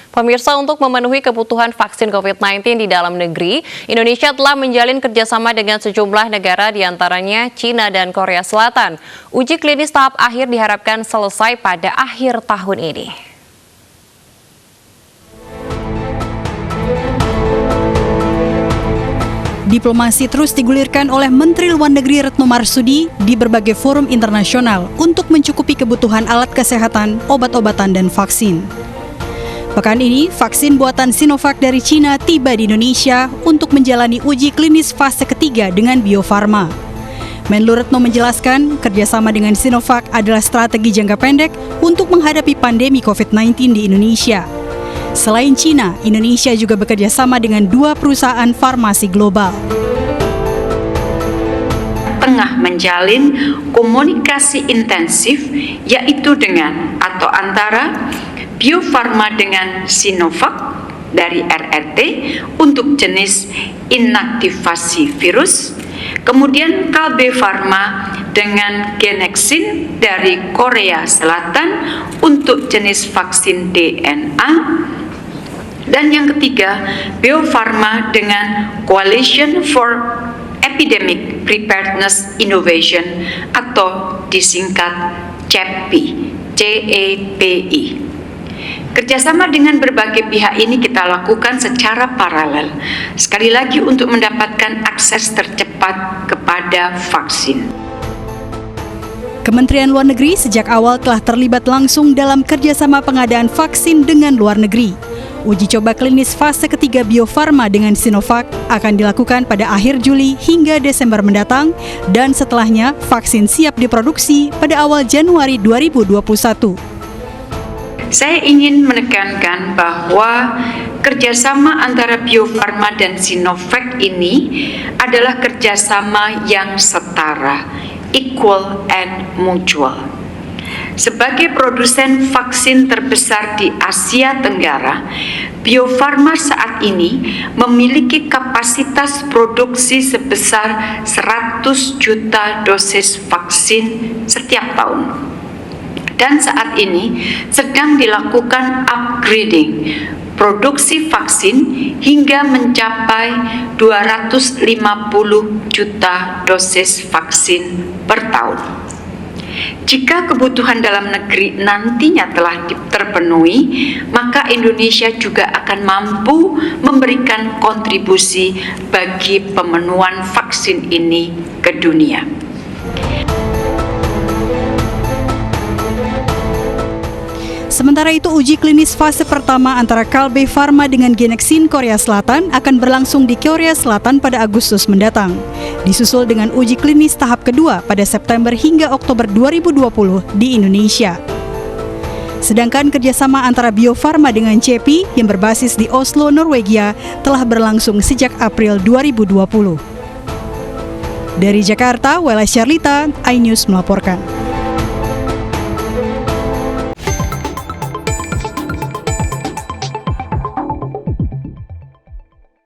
Pemirsa, untuk memenuhi kebutuhan vaksin COVID-19 di dalam negeri, Indonesia telah menjalin kerjasama dengan sejumlah negara, diantaranya China dan Korea Selatan. Uji klinis tahap akhir diharapkan selesai pada akhir tahun ini. Diplomasi terus digulirkan oleh Menteri Luar Negeri Retno Marsudi di berbagai forum internasional untuk mencukupi kebutuhan alat kesehatan, obat-obatan, dan vaksin. Pekan ini, vaksin buatan Sinovac dari China tiba di Indonesia untuk menjalani uji klinis fase ketiga dengan Bio Farma. Menlu Retno menjelaskan, kerjasama dengan Sinovac adalah strategi jangka pendek untuk menghadapi pandemi COVID-19 di Indonesia. Selain China, Indonesia juga bekerja sama dengan 2 perusahaan farmasi global. Tengah menjalin komunikasi intensif, yaitu dengan atau antara Bio Farma dengan Sinovac dari RRT untuk jenis inaktivasi virus, kemudian Kalbe Farma dengan Genexin dari Korea Selatan untuk jenis vaksin DNA, dan yang ketiga Bio Farma dengan Coalition for Epidemic Preparedness Innovation atau disingkat CEPI. Kerjasama dengan berbagai pihak ini kita lakukan secara paralel, sekali lagi untuk mendapatkan akses tercepat kepada vaksin. Kementerian Luar Negeri sejak awal telah terlibat langsung dalam kerjasama pengadaan vaksin dengan luar negeri. Uji coba klinis fase ketiga Bio Farma dengan Sinovac akan dilakukan pada akhir Juli hingga Desember mendatang, dan setelahnya vaksin siap diproduksi pada awal Januari 2021. Saya ingin menekankan bahwa kerjasama antara Bio Farma dan Sinovac ini adalah kerjasama yang setara, equal and mutual. Sebagai produsen vaksin terbesar di Asia Tenggara, Bio Farma saat ini memiliki kapasitas produksi sebesar 100 juta dosis vaksin setiap tahun. Dan saat ini sedang dilakukan upgrading produksi vaksin hingga mencapai 250 juta dosis vaksin per tahun. Jika kebutuhan dalam negeri nantinya telah terpenuhi, maka Indonesia juga akan mampu memberikan kontribusi bagi pemenuhan vaksin ini ke dunia. Sementara itu, uji klinis fase pertama antara Kalbe Farma dengan Genexin Korea Selatan akan berlangsung di Korea Selatan pada Agustus mendatang. Disusul dengan uji klinis tahap kedua pada September hingga Oktober 2020 di Indonesia. Sedangkan kerjasama antara Bio Farma dengan CEPI yang berbasis di Oslo, Norwegia telah berlangsung sejak April 2020. Dari Jakarta, Wela Syarlita, iNews melaporkan.